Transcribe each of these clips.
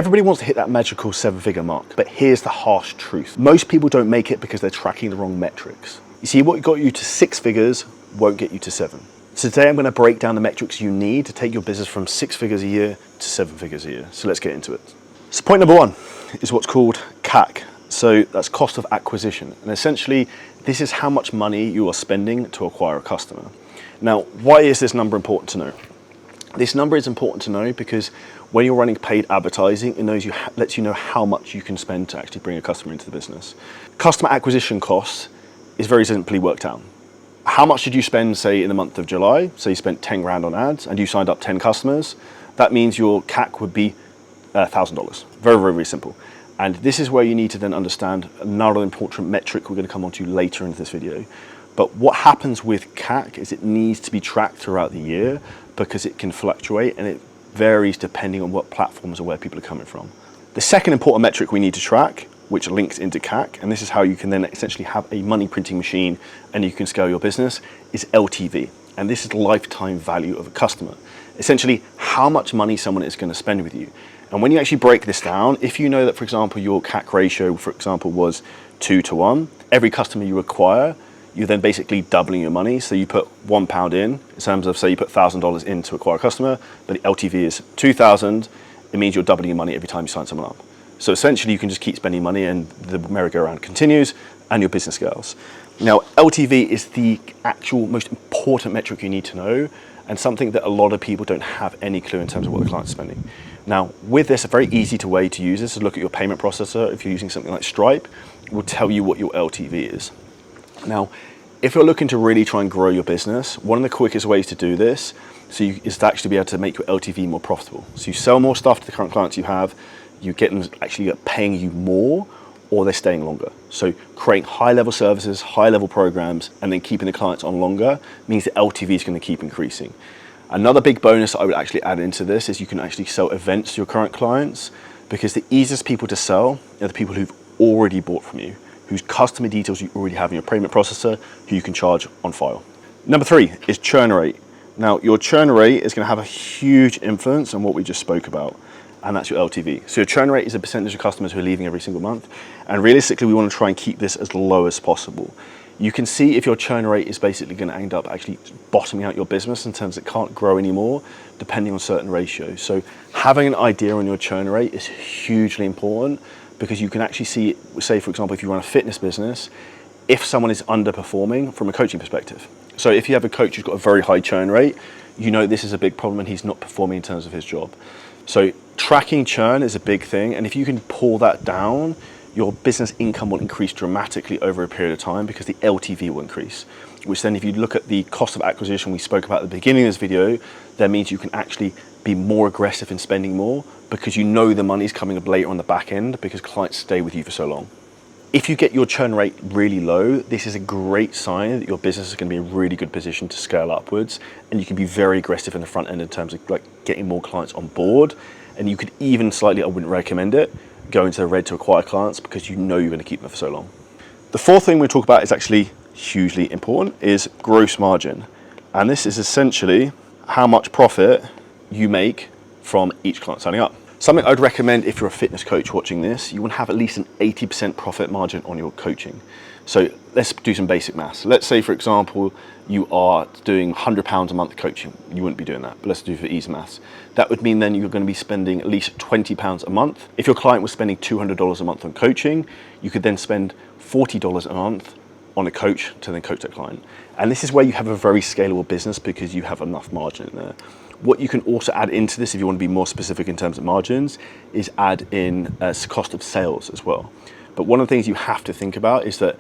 Everybody wants to hit that magical 7-figure mark, but here's the harsh truth. Most people don't make it because they're tracking the wrong metrics. You see, what got you to 6 figures won't get you to 7. So today I'm going to break down the metrics you need to take your business from 6 figures a year to 7 figures a year. So let's get into it. So point number 1 is what's called CAC. So that's cost of acquisition. And essentially, this is how much money you are spending to acquire a customer. Now, why is this number important to know? This number is important to know because when you're running paid advertising, it lets you know how much you can spend to actually bring a customer into the business. Customer acquisition costs is very simply worked out. How much did you spend, say, in the month of July? So you spent 10 grand on ads and you signed up 10 customers. That means your CAC would be $1,000. Very, very, very simple. And this is where you need to then understand another important metric we're going to come on to later in this video. But what happens with CAC is it needs to be tracked throughout the year because it can fluctuate and it varies depending on what platforms or where people are coming from. The second important metric we need to track, which links into CAC, and this is how you can then essentially have a money printing machine and you can scale your business, is LTV. And this is lifetime value of a customer. Essentially, how much money someone is going to spend with you. And when you actually break this down, if you know that, for example, your CAC ratio, for example, was 2 to 1, every customer you acquire, you're then basically doubling your money. So you put £1 in terms of, say you put $1,000 in to acquire a customer, but the LTV is 2,000, it means you're doubling your money every time you sign someone up. So essentially you can just keep spending money and the merry-go-round continues and your business scales. Now, LTV is the actual most important metric you need to know and something that a lot of people don't have any clue in terms of what the client's spending. Now, with this, a very easy way to use this is look at your payment processor. If you're using something like Stripe, it will tell you what your LTV is. Now, if you're looking to really try and grow your business, one of the quickest ways to do this is to actually be able to make your LTV more profitable. So you sell more stuff to the current clients you have, you get them actually paying you more, or they're staying longer. So creating high-level services, high-level programs, and then keeping the clients on longer means the LTV is going to keep increasing. Another big bonus I would actually add into this is you can actually sell events to your current clients because the easiest people to sell are the people who've already bought from you, whose customer details you already have in your payment processor, who you can charge on file. Number 3 is churn rate. Now, your churn rate is going to have a huge influence on what we just spoke about, and that's your LTV. So your churn rate is a percentage of customers who are leaving every single month, and realistically, we want to try and keep this as low as possible. You can see if your churn rate is basically going to end up actually bottoming out your business in terms of it can't grow anymore, depending on certain ratios. So having an idea on your churn rate is hugely important because you can actually see, say for example, if you run a fitness business, if someone is underperforming from a coaching perspective. So if you have a coach who's got a very high churn rate, you know this is a big problem and he's not performing in terms of his job. So tracking churn is a big thing, and if you can pull that down, your business income will increase dramatically over a period of time because the LTV will increase, which then if you look at the cost of acquisition we spoke about at the beginning of this video, that means you can actually be more aggressive in spending more because you know the money's coming up later on the back end because clients stay with you for so long. If you get your churn rate really low, this is a great sign that your business is going to be in a really good position to scale upwards, and you can be very aggressive in the front end in terms of like getting more clients on board, and you could even slightly, I wouldn't recommend it, go into the red to acquire clients because you know you're going to keep them for so long. The fourth thing we'll talk about is actually hugely important, is gross margin. And this is essentially how much profit you make from each client signing up. Something I'd recommend if you're a fitness coach watching this, you want to have at least an 80% profit margin on your coaching. So let's do some basic maths. Let's say, for example, you are doing £100 a month coaching. You wouldn't be doing that, but let's do for ease maths. That would mean then you're going to be spending at least £20 a month. If your client was spending $200 a month on coaching, you could then spend $40 a month on a coach to then coach that client. And this is where you have a very scalable business because you have enough margin in there. What you can also add into this, if you want to be more specific in terms of margins, is add in cost of sales as well. But one of the things you have to think about is that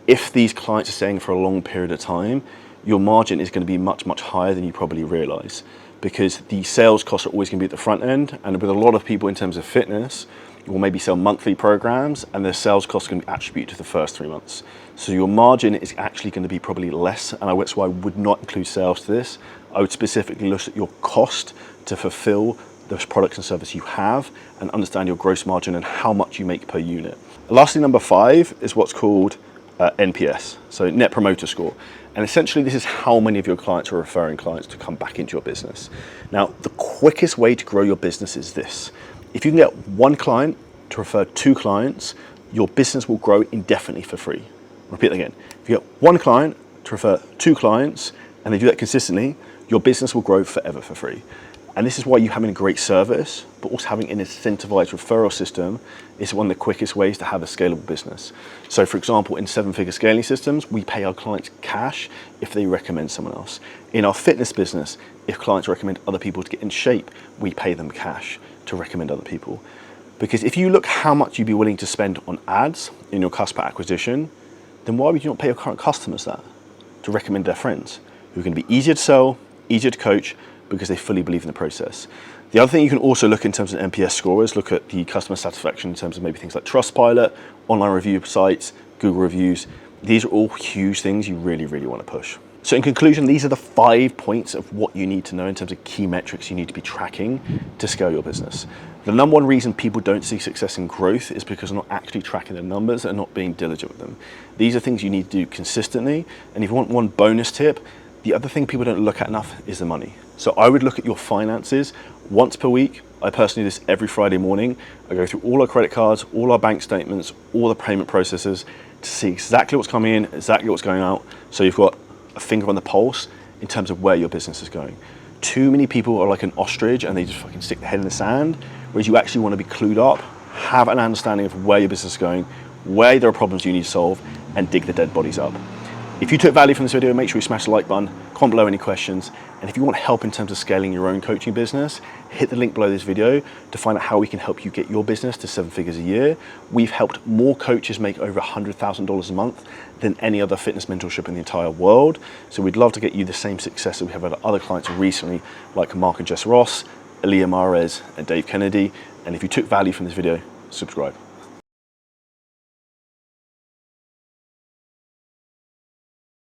if these clients are staying for a long period of time, your margin is going to be much, much higher than you probably realize because the sales costs are always going to be at the front end. And with a lot of people in terms of fitness, you will maybe sell monthly programs and the sales costs are going to be attributed to the first 3 months. So your margin is actually going to be probably less, and that's why I would not include sales to this. I would specifically look at your cost to fulfill those products and services you have and understand your gross margin and how much you make per unit. Lastly, number 5 is what's called NPS, so Net Promoter Score. And essentially this is how many of your clients are referring clients to come back into your business. Now, the quickest way to grow your business is this. If you can get one client to refer 2 clients, your business will grow indefinitely for free. Repeat that again. If you get one client to refer 2 clients and they do that consistently, your business will grow forever for free. And this is why you having a great service, but also having an incentivized referral system is one of the quickest ways to have a scalable business. So for example, in 7-figure scaling systems, we pay our clients cash if they recommend someone else. In our fitness business, if clients recommend other people to get in shape, we pay them cash to recommend other people. Because if you look how much you'd be willing to spend on ads in your customer acquisition, then why would you not pay your current customers that to recommend their friends who are going to be easier to sell, easier to coach, because they fully believe in the process. The other thing you can also look in terms of NPS score is look at the customer satisfaction in terms of maybe things like Trustpilot, online review sites, Google reviews. These are all huge things you really, really want to push. So in conclusion, these are the 5 points of what you need to know in terms of key metrics you need to be tracking to scale your business. The number one reason people don't see success in growth is because they're not actually tracking their numbers and not being diligent with them. These are things you need to do consistently. And if you want one bonus tip, the other thing people don't look at enough is the money. So I would look at your finances once per week. I personally do this every Friday morning. I go through all our credit cards, all our bank statements, all the payment processes to see exactly what's coming in, exactly what's going out. So you've got a finger on the pulse in terms of where your business is going. Too many people are like an ostrich and they just fucking stick their head in the sand, whereas you actually want to be clued up, have an understanding of where your business is going, where there are problems you need to solve, and dig the dead bodies up. If you took value from this video, make sure you smash the like button, comment below any questions, and if you want help in terms of scaling your own coaching business, hit the link below this video to find out how we can help you get your business to 7 figures a year. We've helped more coaches make over $100,000 a month than any other fitness mentorship in the entire world. So we'd love to get you the same success that we have had other clients recently, like Mark and Jess Ross, Aaliyah Mahrez, and Dave Kennedy. And if you took value from this video, subscribe.